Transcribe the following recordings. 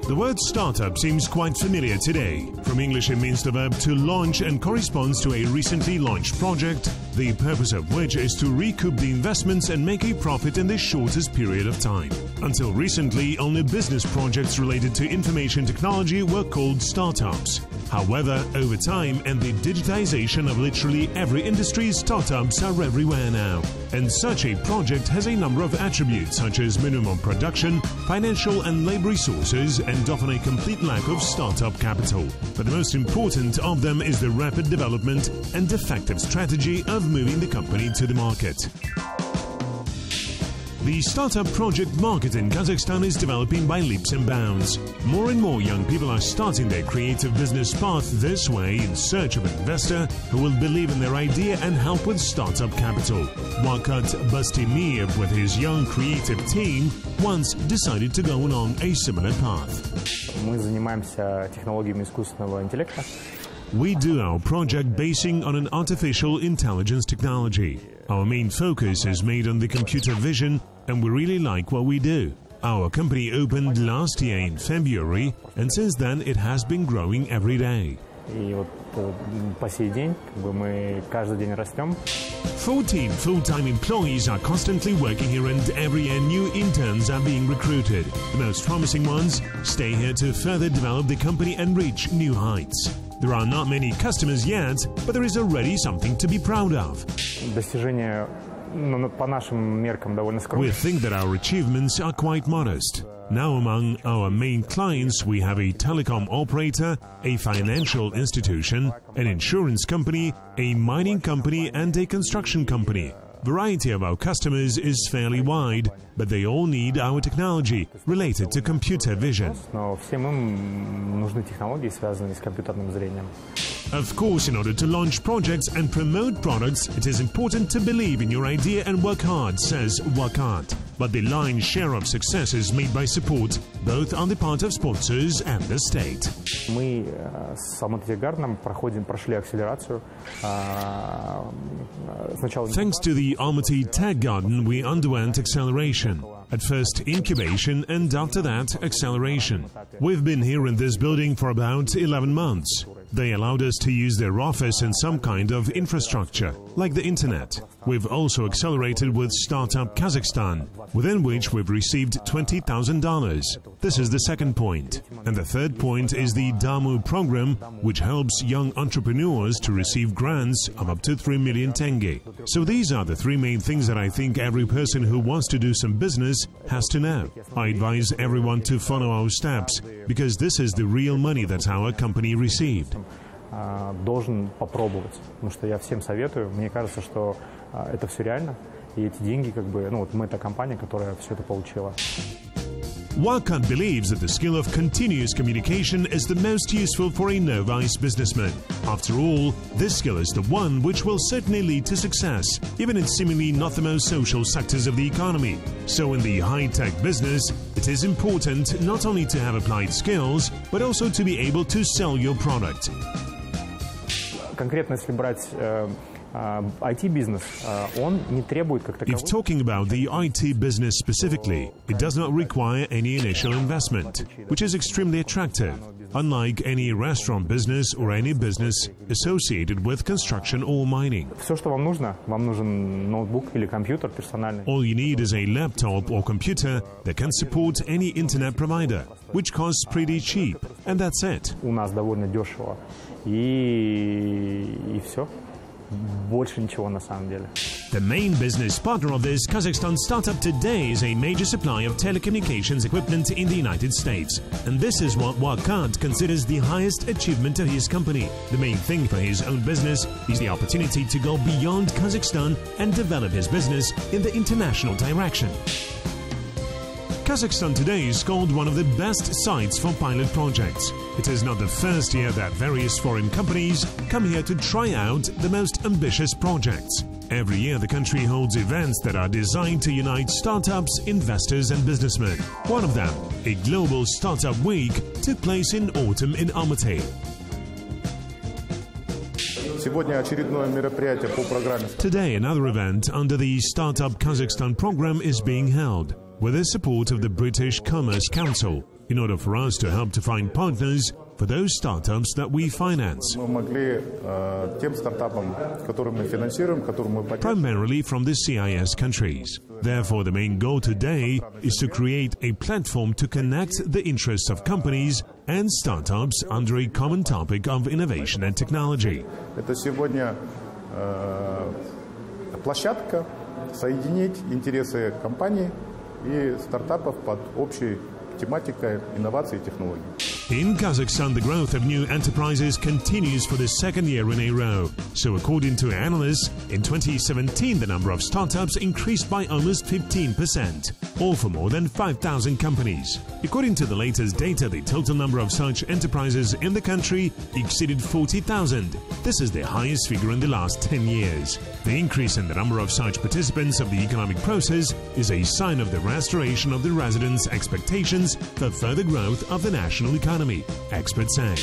The word startup seems quite familiar today. From English, it means the verb to launch and corresponds to a recently launched project, the purpose of which is to recoup the investments and make a profit in the shortest period of time. Until recently, only business projects related to information technology were called startups. However, over time and the digitization of literally every industry, startups are everywhere now. And such a project has a number of attributes such as minimum production, financial and labor resources, and often a complete lack of startup capital. But the most important of them is the rapid development and effective strategy of moving the company to the market. The startup project market in Kazakhstan is developing by leaps and bounds. More and more young people are starting their creative business path this way in search of an investor who will believe in their idea and help with startup capital. Wakat Bastimiyev, with his young creative team, once decided to go along a similar path. We do our project basing on an artificial intelligence technology. Our main focus is made on the computer vision, and we really like what we do. Our company opened last year in February, and since then it has been growing every day. 14 full-time employees are constantly working here, and every year new interns are being recruited. The most promising ones stay here to further develop the company and reach new heights. There are not many customers yet, but there is already something to be proud of. We think that our achievements are quite modest. Now among our main clients we have a telecom operator, a financial institution, an insurance company, a mining company and a construction company. Variety of our customers is fairly wide, but they all need our technology related to computer vision. Of course, in order to launch projects and promote products, it is important to believe in your idea and work hard, says Wakat. But the lion's share of success is made by support, both on the part of sponsors and the state. Thanks to the Almaty Tech Garden, we underwent acceleration. At first incubation and after that acceleration. We've been here in this building for about 11 months. They allowed us to use their office and some kind of infrastructure, like the internet. We've also accelerated with Startup Kazakhstan, within which we've received $20,000. This is the second point. And the third point is the Damu program, which helps young entrepreneurs to receive grants of up to 3 million tenge. So these are the three main things that I think every person who wants to do some business has to know. I advise everyone to follow our steps, because this is the real money that our company received. Должен попробовать, потому что я всем советую. Мне кажется, что это все реально, и эти деньги, мы та компания, которая все это получила. Wakat believes that the skill of continuous communication is the most useful for a novice businessman. After all, this skill is the one which will certainly lead to success, even in seemingly not the most social sectors of the economy. So in the high-tech business, it is important not only to have applied skills, but also to be able to sell your product. Конкретно, если брать IT-бизнес, он не требует как такового. If talking about the IT business specifically, it does not require any initial investment, which is extremely attractive, unlike any restaurant business or any business associated with construction or mining. Все, что вам нужен ноутбук или компьютер персональный. All you need is a laptop or computer that can support any internet provider, which costs pretty cheap, and that's it. У нас довольно дешево, и все. Больше ничего на самом деле. The main business partner of this Kazakhstan startup today is a major supplier of telecommunications equipment in the United States. And this is what Wakat considers the highest achievement of his company. The main thing for his own business is the opportunity to go beyond Kazakhstan and develop his business in the international direction. Kazakhstan today is called one of the best sites for pilot projects. It is not the first year that various foreign companies come here to try out the most ambitious projects. Every year the country holds events that are designed to unite startups, investors and businessmen. One of them, a global startup week, took place in autumn in Almaty. Today another event under the Startup Kazakhstan program is being held, with the support of the British Commerce Council. in order for us to help to find partners for those startups that we finance. Primarily from the CIS countries. Therefore, the main goal today is to create a platform to connect the interests of companies and startups under a common topic of innovation and technology. Это сегодня площадка соединить интересы компаний и стартапов под общей тематикой инноваций и технологий. In Kazakhstan, the growth of new enterprises continues for the second year in a row. So according to analysts, in 2017 the number of startups increased by almost 15%, or for more than 5,000 companies. According to the latest data, the total number of such enterprises in the country exceeded 40,000. This is the highest figure in the last 10 years. The increase in the number of such participants of the economic process is a sign of the restoration of the residents' expectations for further growth of the national economy, experts say.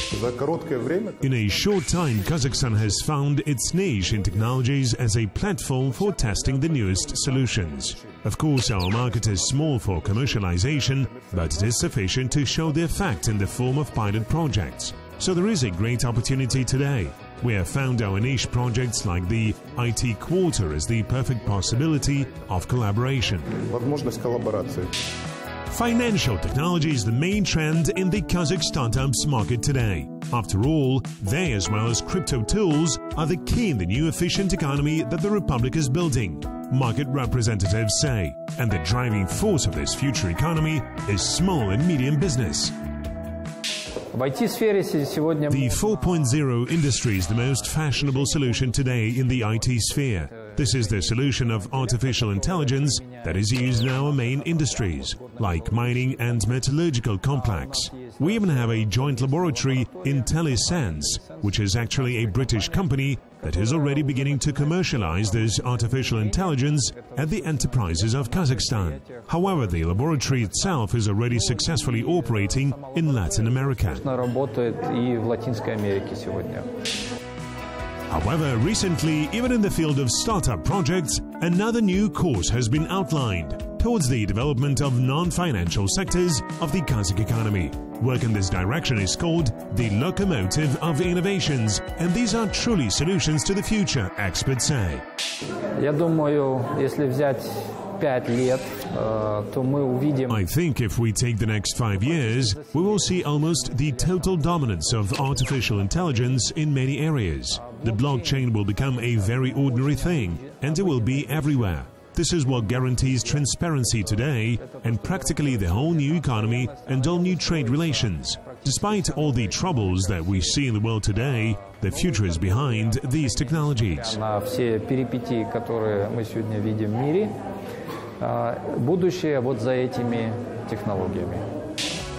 In a short time, Kazakhstan has found its niche in technologies as a platform for testing the newest solutions. Of course, our market is small for commercialization, but it is sufficient to show the effect in the form of pilot projects. So there is a great opportunity today. We have found our niche projects like the IT Quarter as the perfect possibility of collaboration. Financial technology is the main trend in the Kazakh startups market today. After all, they as well as crypto tools are the key in the new efficient economy that the Republic is building, market representatives say, and the driving force of this future economy is small and medium business. The 4.0 industry is the most fashionable solution today in the IT sphere. This is the solution of artificial intelligence that is used in our main industries, like mining and metallurgical complex. We even have a joint laboratory in IntelliSense, which is actually a British company that is already beginning to commercialize this artificial intelligence at the enterprises of Kazakhstan. However, the laboratory itself is already successfully operating in Latin America. However, recently, even in the field of startup projects, another new course has been outlined towards the development of non-financial sectors of the Kazakh economy. Work in this direction is called the locomotive of innovations, and these are truly solutions to the future, experts say. I think if we take the next 5 years, we will see almost the total dominance of artificial intelligence in many areas. The blockchain will become a very ordinary thing, and it will be everywhere. This is what guarantees transparency today and practically the whole new economy and all new trade relations. Despite all the troubles that we see in the world today, the future is behind these technologies.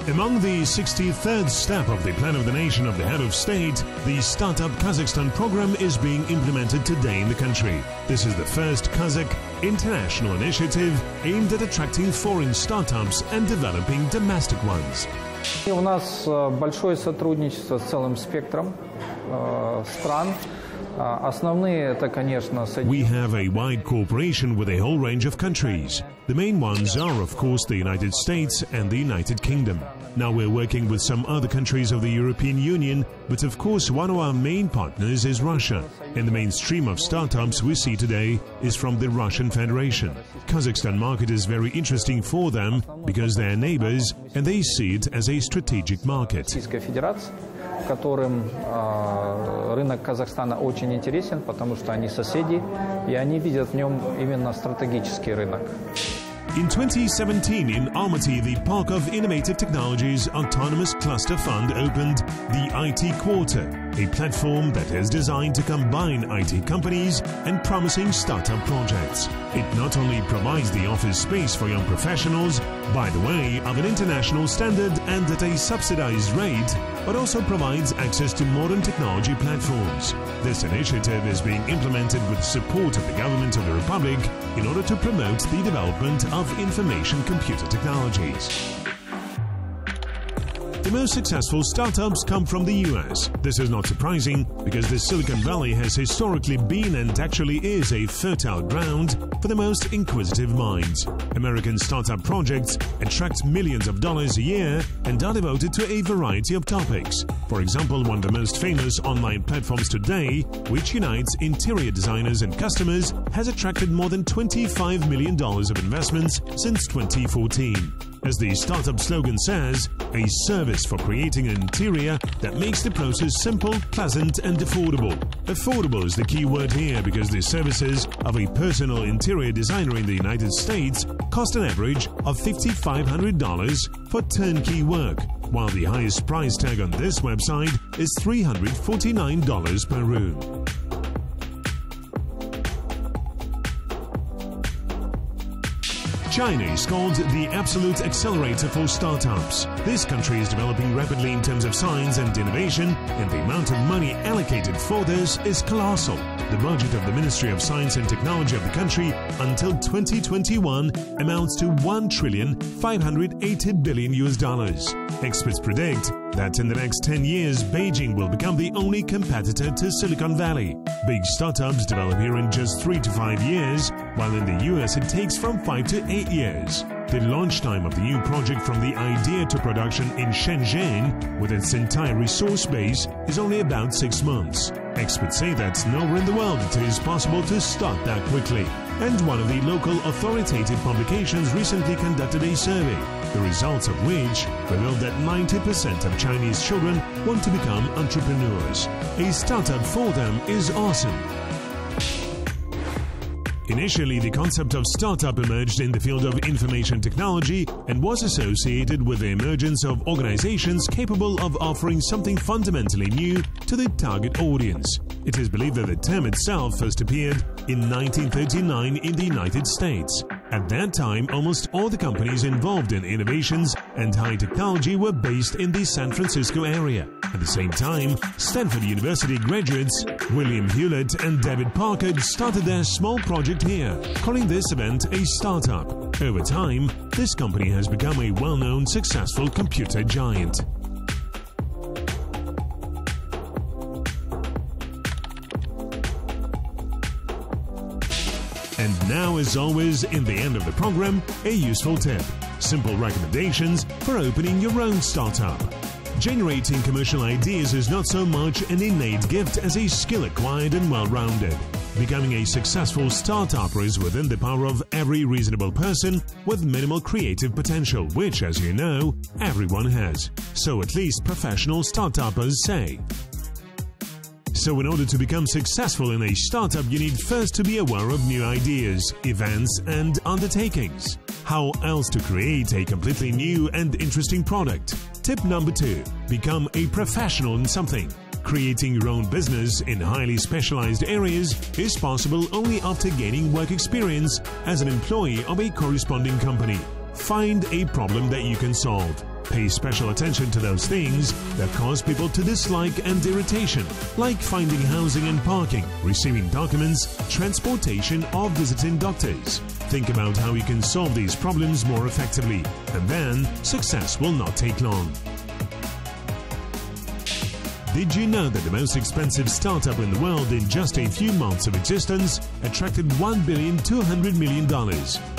Among the 63rd step of the Plan of the Nation of the Head of State, the Startup Kazakhstan program is being implemented today in the country. This is the first Kazakh international initiative aimed at attracting foreign startups and developing domestic ones. У нас большое сотрудничество с целым спектром стран. We have a wide cooperation with a whole range of countries. The main ones are, of course, the United States and the United Kingdom. Now we're working with some other countries of the European Union, but of course one of our main partners is Russia. And the mainstream of startups we see today is from the Russian Federation. Kazakhstan market is very interesting for them because they're neighbors and they see it as a strategic market. Которым рынок Казахстана очень интересен, потому что они соседи, и они видят в нем именно стратегический рынок. In 2017, in Almaty, the Park of Innovative Technologies Autonomous Cluster Fund opened the IT Quarter, a platform that is designed to combine IT companies and promising startup projects. It not only provides the office space for young professionals, by the way, of an international standard and at a subsidized rate, but also provides access to modern technology platforms. This initiative is being implemented with support of the government of the Republic in order to promote the development of information computer technologies. The most successful startups come from the US. This is not surprising because the Silicon Valley has historically been and actually is a fertile ground for the most inquisitive minds. American startup projects attract millions of dollars a year and are devoted to a variety of topics. For example, one of the most famous online platforms today, which unites interior designers and customers, has attracted more than $25 million of investments since 2014. As the startup slogan says, a service for creating an interior that makes the process simple, pleasant and affordable. Affordable is the key word here because the services of a personal interior designer in the United States cost an average of $5,500 for turnkey work, while the highest price tag on this website is $349 per room. China is called the absolute accelerator for startups. This country is developing rapidly in terms of science and innovation, and the amount of money allocated for this is colossal. The budget of the Ministry of Science and Technology of the country until 2021 amounts to $1,580 billion. Experts predict that in the next 10 years, Beijing will become the only competitor to Silicon Valley. Big startups develop here in just 3 to 5 years, while in the US it takes from 5 to 8 years. The launch time of the new project from the idea to production in Shenzhen, with its entire resource base, is only about 6 months. Experts say that nowhere in the world it is possible to start that quickly. And one of the local authoritative publications recently conducted a survey, the results of which revealed that 90% of Chinese children want to become entrepreneurs. A startup for them is awesome. Initially, the concept of startup emerged in the field of information technology and was associated with the emergence of organizations capable of offering something fundamentally new to the target audience. It is believed that the term itself first appeared in 1939 in the United States. At that time, almost all the companies involved in innovations and high technology were based in the San Francisco area. At the same time, Stanford University graduates William Hewlett and David Parker started their small project here, calling this event a startup. Over time, this company has become a well-known, successful computer giant. And now, as always, in the end of the program, a useful tip. Simple recommendations for opening your own startup. Generating commercial ideas is not so much an innate gift as a skill acquired and well-rounded. Becoming a successful startupper is within the power of every reasonable person with minimal creative potential, which, as you know, everyone has. So at least professional startuppers say. So in order to become successful in a startup, you need first to be aware of new ideas, events and undertakings. How else to create a completely new and interesting product? Tip number 2. Become a professional in something. Creating your own business in highly specialized areas is possible only after gaining work experience as an employee of a corresponding company. Find a problem that you can solve. Pay special attention to those things that cause people to dislike and irritation, like finding housing and parking, receiving documents, transportation, or visiting doctors. Think about how you can solve these problems more effectively, and then success will not take long. Did you know that the most expensive startup in the world in just a few months of existence attracted $1,200 million?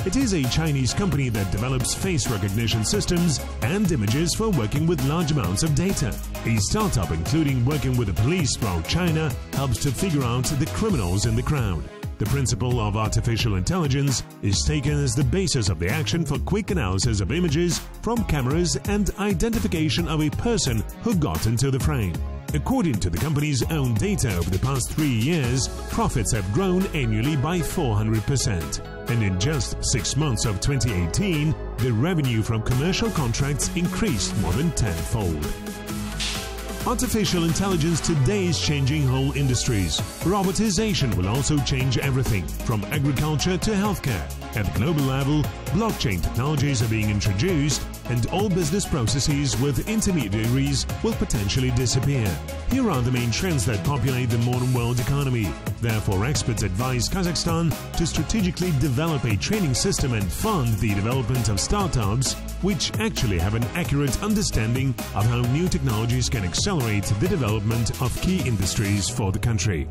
It is a Chinese company that develops face recognition systems and images for working with large amounts of data. A startup including working with the police throughout China helps to figure out the criminals in the crowd. The principle of artificial intelligence is taken as the basis of the action for quick analysis of images from cameras and identification of a person who got into the frame. According to the company's own data, over the past 3 years, profits have grown annually by 400%. And in just 6 months of 2018, the revenue from commercial contracts increased more than tenfold. Artificial intelligence today is changing whole industries. Robotization will also change everything, from agriculture to healthcare. At the global level, blockchain technologies are being introduced, and all business processes with intermediaries will potentially disappear. Here are the main trends that populate the modern world economy. Therefore, experts advise Kazakhstan to strategically develop a training system and fund the development of startups which actually have an accurate understanding of how new technologies can accelerate the development of key industries for the country.